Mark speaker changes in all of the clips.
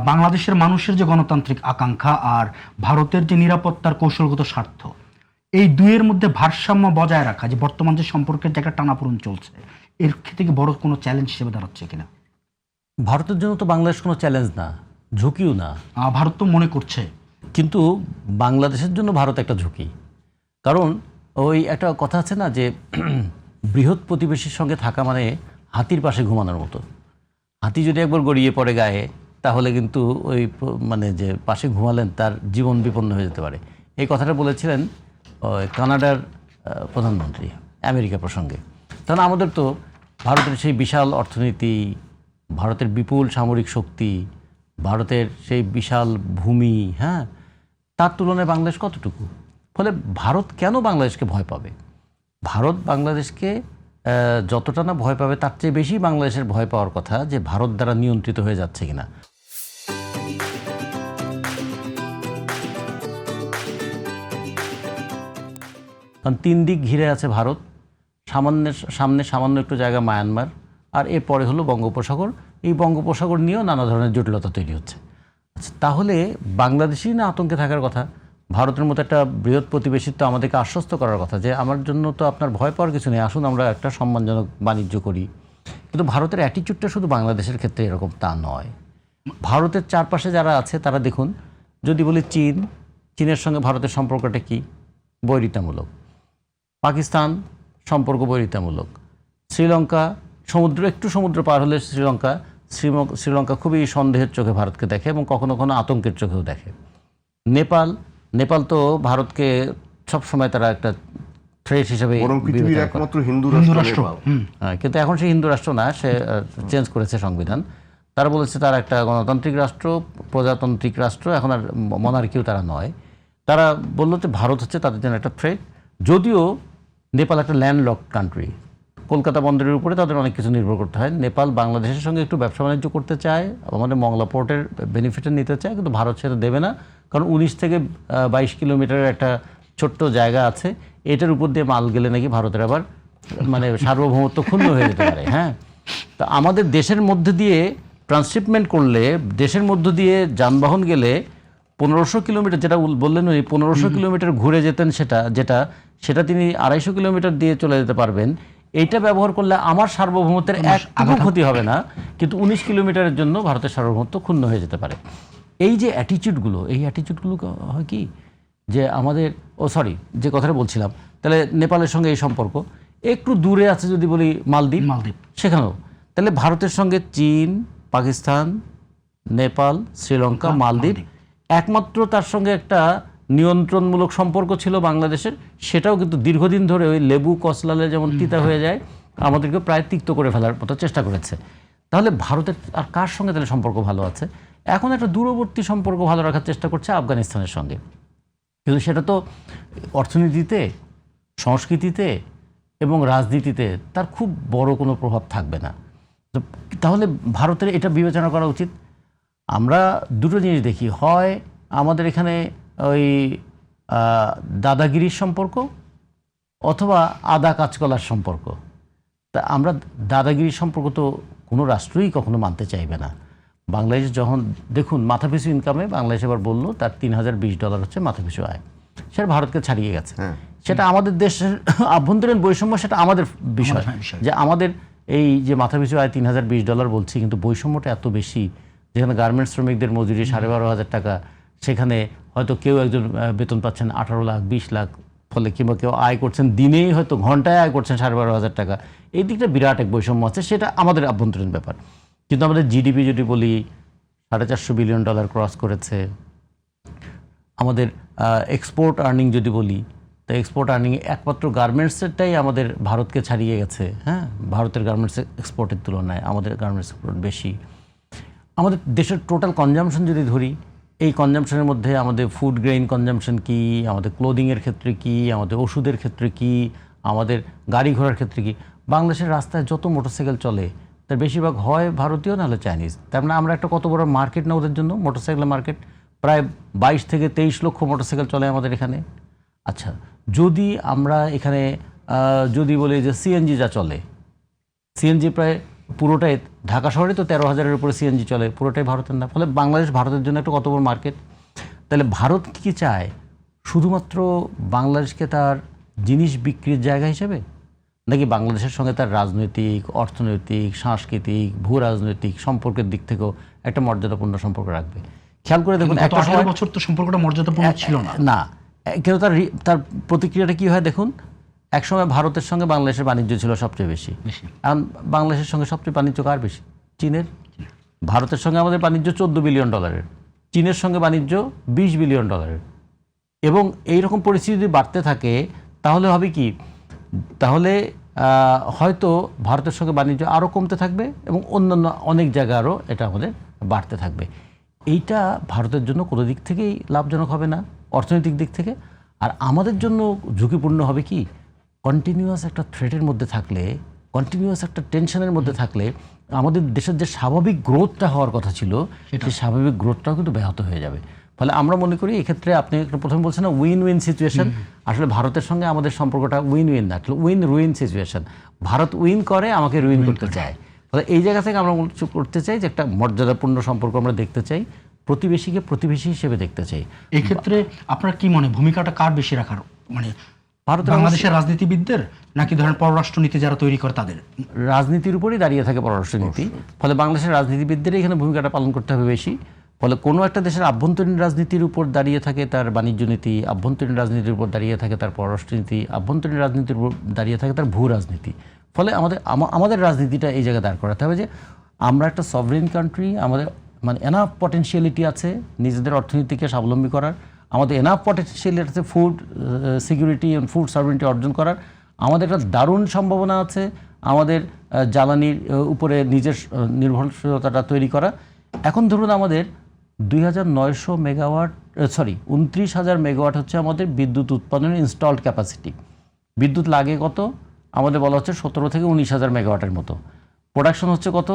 Speaker 1: বাংলাদেশের মানুষের যে গণতান্ত্রিক আকাঙ্ক্ষা আর ভারতের যে নিরাপত্তার কৌশলগত স্বার্থ, এই দুইয়ের মধ্যে ভারসাম্য বজায় রাখা, যে বর্তমান যে সম্পর্কের যে একটা টানাপোড়েন চলছে, এর থেকে বড় কোনো চ্যালেঞ্জ হিসেবে দাঁড়াচ্ছে কিনা?
Speaker 2: ভারতের জন্য তো বাংলাদেশ কোনো চ্যালেঞ্জ না, ঝুঁকিও না।
Speaker 1: ভারত তো মনে করছে,
Speaker 2: কিন্তু বাংলাদেশের জন্য ভারত একটা ঝুঁকি। কারণ ওই একটা কথা আছে না যে বৃহৎ প্রতিবেশীর সঙ্গে থাকা মানে হাতির পাশে ঘুমানোর মতো। হাতি যদি একবার গড়িয়ে পড়ে গায়ে, তাহলে কিন্তু ওই মানে যে পাশে ঘুমালেন তার জীবন বিপন্ন হয়ে যেতে পারে। এই কথাটা বলেছিলেন কানাডার প্রধানমন্ত্রী আমেরিকা প্রসঙ্গে। কারণ আমাদের তো ভারতের সেই বিশাল অর্থনীতি, ভারতের বিপুল সামরিক শক্তি, ভারতের সেই বিশাল ভূমি, হ্যাঁ, তার তুলনায় বাংলাদেশ কতটুকু? ফলে ভারত কেন বাংলাদেশকে ভয় পাবে? ভারত বাংলাদেশকে যতটা না ভয় পাবে, তার চেয়ে বেশি বাংলাদেশের ভয় পাওয়ার কথা যে ভারত দ্বারা নিয়ন্ত্রিত হয়ে যাচ্ছে কিনা। কারণ 3 দিক ঘিরে আছে ভারত, সামনে সামান্য একটু জায়গা মায়ানমার, আর এরপরে হলো বঙ্গোপসাগর। এই বঙ্গোপসাগর নিয়েও নানা ধরনের জটিলতা তৈরি হচ্ছে। আচ্ছা, তাহলে বাংলাদেশই না আতঙ্কে থাকার কথা? ভারতের মতো একটা বৃহৎ প্রতিবেশিত্ব আমাদেরকে আশ্বস্ত করার কথা যে আমার জন্য তো আপনার ভয় পাওয়ার কিছু নেই, আসুন আমরা একটা সম্মানজনক বাণিজ্য করি। কিন্তু ভারতের অ্যাটিটিউডটা শুধু বাংলাদেশের ক্ষেত্রে এরকম তা নয়। ভারতের চারপাশে যারা আছে তারা দেখুন, যদি বলি চীনের সঙ্গে ভারতের সম্পর্কটা কি? বৈরিতামূলক। পাকিস্তান সম্পর্ক বৈরিতামূলক। শ্রীলঙ্কা একটু সমুদ্র পার হলে শ্রীলঙ্কা খুবই সন্দেহের চোখে ভারতকে দেখে এবং কখনো কখনো আতঙ্কের চোখেও দেখে। নেপাল তো ভারতকে সবসময় তারা একটা থ্রেট হিসেবে
Speaker 3: একমাত্র হিন্দু রাষ্ট্র,
Speaker 2: কিন্তু এখন সে হিন্দু রাষ্ট্র না, সে চেঞ্জ করেছে সংবিধান। তারা বলেছে তারা একটা গণতান্ত্রিক রাষ্ট্র, প্রজাতান্ত্রিক রাষ্ট্র, এখন আর মনার্কিও তারা নয়। তারা বললো যে ভারত হচ্ছে তাদের জন্য একটা থ্রেট। যদিও নেপাল একটা ল্যান্ডলকড কান্ট্রি, কলকাতা বন্দরের উপরে তাদের অনেক কিছু নির্ভর করতে হয়। নেপাল বাংলাদেশের সঙ্গে একটু ব্যবসা বাণিজ্য করতে চায়, আমাদের মংলা পোর্টের বেনিফিটটা নিতে চায়, কিন্তু ভারত সেটা দেবে না। কারণ 19 থেকে 22 কিলোমিটারের একটা ছোট্ট জায়গা আছে, এটার উপর দিয়ে মাল গেলে নাকি ভারতের আবার মানে সার্বভৌমত্ব ক্ষুণ্ণ হয়ে যেতে পারে। হ্যাঁ, তা আমাদের দেশের মধ্যে দিয়ে ট্রান্সশিপমেন্ট করলে, দেশের মধ্য দিয়ে যানবাহন গেলে 1500 কিলোমিটার, যেটা বললেন উনি 1500 কিলোমিটার ঘুরে যেতেন, সেটা তিনি 250 কিলোমিটার দিয়ে চলে যেতে পারবেন। এইটা ব্যবহার করলে আমার সার্বভৌমত্বের একটু ক্ষতি হবে না, কিন্তু 19 কিলোমিটারের জন্য ভারতের সার্বভৌমত্ব ক্ষুণ্ণ হয়ে যেতে পারে। এই যে অ্যাটিটিউডগুলো হয় কি যে আমাদের যে কথাটা বলছিলাম, তাহলে নেপালের সঙ্গে এই সম্পর্ক। একটু দূরে আছে যদি বলি মালদ্বীপ, সেখানেও তাহলে ভারতের সঙ্গে চীন, পাকিস্তান, নেপাল, শ্রীলঙ্কা, মালদ্বীপ, একমাত্র তার সঙ্গে একটা নিয়ন্ত্রণমূলক সম্পর্ক ছিল বাংলাদেশের, সেটাও কিন্তু দীর্ঘদিন ধরে ওই লেবু কসলালে যেমন তিতা হয়ে যায়, আমাদেরকে প্রায় তিক্ত করে ফেলার মতো চেষ্টা করেছে। তাহলে ভারতের আর কার সঙ্গে তাহলে সম্পর্ক ভালো আছে? এখন একটা দূরবর্তী সম্পর্ক ভালো রাখার চেষ্টা করছে আফগানিস্তানের সঙ্গে, কিন্তু সেটা তো অর্থনীতিতে, সংস্কৃতিতে এবং রাজনীতিতে তার খুব বড় কোনো প্রভাব থাকবে না। তাহলে ভারতের এটা বিবেচনা করা উচিত। আমরা দুটো জিনিস দেখি, হয় আমাদের এখানে ওই দাদাগিরির সম্পর্ক অথবা আদা কাঁচকলার সম্পর্ক। তা আমরা দাদাগিরির সম্পর্ক তো কোনো রাষ্ট্রই কখনো মানতে চাইবে না। বাংলাদেশ যখন দেখুন মাথাপিছু ইনকামে বাংলাদেশ এবার বললো তার $3020 হচ্ছে মাথাপিছু আয়, সেটা ভারতকে ছাড়িয়ে গেছে। সেটা আমাদের দেশের আভ্যন্তরীণ বৈষম্য, সেটা আমাদের বিষয় যে আমাদের এই যে মাথাপিছু আয় $3020 বলছি, কিন্তু বৈষম্যটা এত বেশি। যেখানে গার্মেন্টস শ্রমিকদের মজুরি 12,500 টাকা, সেখানে হয়তো কেউ একজন বেতন পাচ্ছেন 18 লাখ 20 লাখ, ফলে কিংবা কেউ আয় করছেন দিনেই হয়তো ঘন্টায় আয় করছেন 12,500 টাকা। এই দিকটা বিরাট এক বৈষম্য আছে, সেটা আমাদের আভ্যন্তরীণ ব্যাপার। কিন্তু আমাদের জিডিপি যদি বলি $450 বিলিয়ন ক্রস করেছে। আমাদের এক্সপোর্ট আর্নিং যদি বলি, তো এক্সপোর্ট আর্নিং একমাত্র গার্মেন্টসেরটাই আমাদের ভারতকে ছাড়িয়ে গেছে। হ্যাঁ, ভারতের গার্মেন্টস এক্সপোর্টের তুলনায় আমাদের গার্মেন্টস এক্সপোর্ট বেশি। আমাদের দেশের টোটাল কনজামশন যদি ধরি, এই কনজামশনের মধ্যে আমাদের ফুড গ্রেইন কনজামশন কী, আমাদের ক্লোদিংয়ের ক্ষেত্রে কী, আমাদের ওষুধের ক্ষেত্রে কী, আমাদের গাড়ি ঘোড়ার ক্ষেত্রে কী। বাংলাদেশের রাস্তায় যত মোটরসাইকেল চলে তার বেশিরভাগ হয় ভারতীয়, নাহলে চাইনিজ। তার মানে আমরা একটা কত বড় মার্কেট না ওদের জন্য, মোটরসাইকেলের মার্কেট। প্রায় 22 থেকে 23 লক্ষ মোটরসাইকেল চলে আমাদের এখানে। আচ্ছা, যদি আমরা এখানে যদি বলি যে সিএনজি যা চলে, সিএনজি প্রায় পুরোটাই ঢাকা শহরে তো 13,000-এর উপরে সিএনজি চলে, পুরোটাই ভারতের না। ফলে বাংলাদেশ ভারতের জন্য একটা কত বড় মার্কেট। তাহলে ভারত কি চায়? শুধুমাত্র বাংলাদেশকে তার জিনিস বিক্রির জায়গা হিসেবে, নাকি বাংলাদেশের সঙ্গে তার রাজনৈতিক, অর্থনৈতিক, সাংস্কৃতিক, ভূ রাজনৈতিক সম্পর্কের দিক থেকেও একটা মর্যাদাপূর্ণ সম্পর্ক রাখবে? খেয়াল করে দেখুন,
Speaker 1: গত 18 বছর তো সম্পর্কটা মর্যাদাপূর্ণ ছিল না।
Speaker 2: না, কিন্তু তার প্রতিক্রিয়াটা কি হয় দেখুন। একসময় ভারতের সঙ্গে বাংলাদেশের বাণিজ্য ছিল সবচেয়ে বেশি। এখন বাংলাদেশের সঙ্গে সবচেয়ে বাণিজ্য কার বেশি? চীনের। ভারতের সঙ্গে আমাদের বাণিজ্য $14 বিলিয়ন, চীনের সঙ্গে বাণিজ্য $20 বিলিয়ন। এবং এইরকম পরিস্থিতি যদি বাড়তে থাকে তাহলে হবে কি, তাহলে হয়তো ভারতের সঙ্গে বাণিজ্য আরও কমতে থাকবে এবং অন্যান্য অনেক জায়গায় আরও এটা আমাদের বাড়তে থাকবে। এইটা ভারতের জন্য কোনো দিক থেকেই লাভজনক হবে না, অর্থনৈতিক দিক থেকে। আর আমাদের জন্য ঝুঁকিপূর্ণ হবে কি, কন্টিনিউয়াস একটা থ্রেটের মধ্যে থাকলে, কন্টিনিউয়াস একটা টেনশনের মধ্যে থাকলে আমাদের দেশের যে স্বাভাবিক গ্রোথটা হওয়ার কথা ছিল সেই স্বাভাবিক গ্রোথটাও কিন্তু ব্যাহত হয়ে যাবে। ফলে আমরা মনে করি এক্ষেত্রে আপনি প্রথমে বলছেন না উইন উইন সিচুয়েশন, আসলে ভারতের সঙ্গে আমাদের সম্পর্কটা উইন উইন না, win ruin situation. Bharat win করে, আমাকে রুইন করতে চায়। ফলে এই জায়গা থেকে আমরা করতে চাই যে একটা মর্যাদাপূর্ণ সম্পর্ক আমরা দেখতে চাই, প্রতিবেশীকে প্রতিবেশী হিসেবে দেখতে চাই।
Speaker 1: এই ক্ষেত্রে আপনার কি মনে, ভূমিকাটা কার বেশি রাখার, মানে বাংলাদেশের রাজনীতিবিদদের নাকি ধরেন পররাষ্ট্রনীতি যারা তৈরি করে তাদের?
Speaker 2: রাজনীতির উপরেই দাঁড়িয়ে থাকে পররাষ্ট্রনীতি। ফলে বাংলাদেশের রাজনীতিবিদদের এখানে ভূমিকাটা পালন করতে হবে বেশি। ফলে কোনো একটা দেশের আভ্যন্তরীণ রাজনীতির উপর দাঁড়িয়ে থাকে তার বাণিজ্য নীতি, আভ্যন্তরীণ রাজনীতির উপর দাঁড়িয়ে থাকে তার পররাষ্ট্রনীতি, আভ্যন্তরীণ রাজনীতির উপর দাঁড়িয়ে থাকে তার ভূ রাজনীতি। ফলে আমাদের রাজনীতিটা এই জায়গায় দাঁড় করাতে হবে যে আমরা একটা সভরেন কান্ট্রি, আমাদের মানে এনাফ পটেনশিয়ালিটি আছে নিজেদের অর্থনীতিকে স্বাবলম্বী করার, আমাদের এনাফ পটেনশিয়ালিটি আছে ফুড সিকিউরিটি এবং ফুড সার্ভেন্টি অর্জন করার, আমাদের একটা দারুণ সম্ভাবনা আছে আমাদের জ্বালানির উপরে নিজের নির্ভরশীলতাটা তৈরি করা। এখন ধরুন আমাদের 2,900 মেগাওয়াট 29,000 মেগাওয়াট হচ্ছে আমাদের বিদ্যুৎ উৎপাদনের ইনস্টলড ক্যাপাসিটি। বিদ্যুৎ লাগে কত? আমাদের বলা হচ্ছে 17 থেকে 19,000 মেগাওয়াটের মতো। প্রোডাকশন হচ্ছে কত?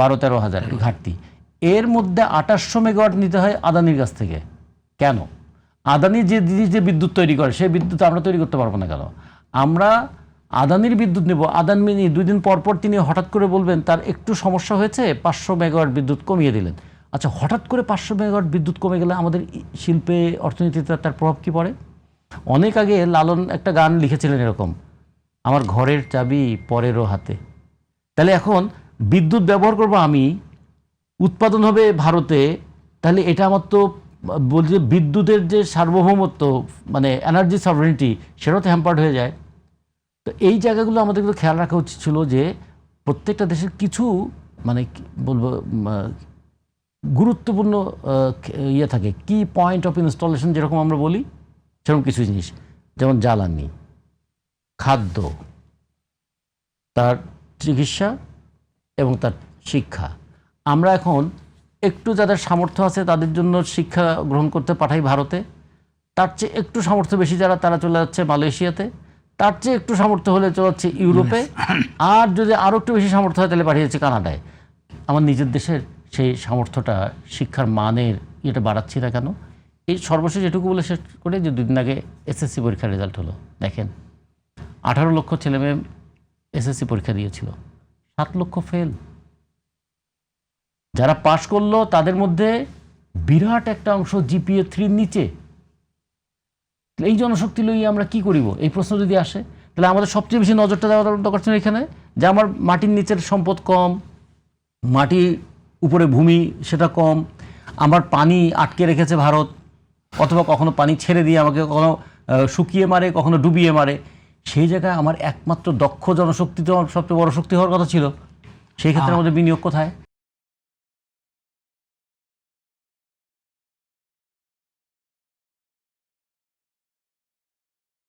Speaker 2: 12-13,000 ঘাটতি। এর মধ্যে 2800 মেগাওয়াট নিতে হয় আদানির কাছ থেকে। কেন? আদানি যে বিদ্যুৎ তৈরি করে সেই বিদ্যুৎ আমরা তৈরি করতে পারবো না কেন? আমরা আদানির বিদ্যুৎ নেব, আদানি 2 দিন পর তিনি হঠাৎ করে বলবেন তার একটু সমস্যা হয়েছে, 500 মেগাওয়াট বিদ্যুৎ কমিয়ে দিলেন। আচ্ছা, হঠাৎ করে 500 মেগাওয়াট বিদ্যুৎ কমে গেলে আমাদের শিল্পে, অর্থনীতিতে তার প্রভাব কী পড়ে? অনেক আগে লালন একটা গান লিখেছিলেন এরকম, আমার ঘরের চাবি পরেরও হাতে। তাহলে এখন বিদ্যুৎ ব্যবহার করব আমি, উৎপাদন হবে ভারতে, তাহলে এটা আমার তো বলছে বিদ্যুতের যে সার্বভৌমত্ব মানে এনার্জি সভারেনিটি সেটাও তো হ্যাম্পার্ড হয়ে যায়। তো এই জায়গাগুলো আমাদের কিন্তু খেয়াল রাখা উচিত ছিল যে প্রত্যেকটা দেশের কিছু মানে বলবো গুরুত্বপূর্ণ ইয়ে থাকে, কি পয়েন্ট অফ ইনস্টলেশন যেরকম আমরা বলি, সেরকম কিছু জিনিস, যেমন জ্বালানি, খাদ্য, তার চিকিৎসা এবং তার শিক্ষা। আমরা এখন একটু যাদের সামর্থ্য আছে তাদের জন্য শিক্ষা গ্রহণ করতে পাঠাই ভারতে, তার চেয়ে একটু সামর্থ্য বেশি যারা তারা চলে যাচ্ছে মালয়েশিয়াতে, তার চেয়ে একটু সামর্থ্য হলে চলে যাচ্ছে ইউরোপে, আর যদি আরও একটু বেশি সামর্থ্য হয় তাহলে পাঠিয়েছে কানাডায়। আমার নিজের দেশের সেই সামর্থ্যটা, শিক্ষার মানের এটা বাড়াচ্ছি না কেন? এই সর্বশেষ এটুকু বলে শেষ করে যে 2 দিন আগে এসএসসি পরীক্ষার রেজাল্ট হলো, দেখেন 18 লক্ষ ছেলেমেয়ে এসএসসি পরীক্ষা দিয়েছিল, 7 লক্ষ ফেল। যারা পাশ করলো তাদের মধ্যে বিরাট একটা অংশ জিপিএ 3 নিচে। এই জনশক্তি লইয়ে আমরা কি করিব? এই প্রশ্ন যদি আসে তাহলে আমাদের সবচেয়ে বেশি নজরটা দেওয়া দরকার এখানে যে আমার মাটির নিচের সম্পদ কম, মাটির উপরে ভূমি সেটা কম, আমার পানি আটকে রেখেছে ভারত, অথবা কখনো পানি ছেড়ে দিয়ে আমাকে কখনো শুকিয়ে মারে, কখনো ডুবিয়ে মারে। সেই জায়গায় আমার একমাত্র দক্ষ জনশক্তি তো আমার সবচেয়ে বড় শক্তি হওয়ার কথা ছিল। সেই ক্ষেত্রে আমাদের বিনিয়োগ কোথায়?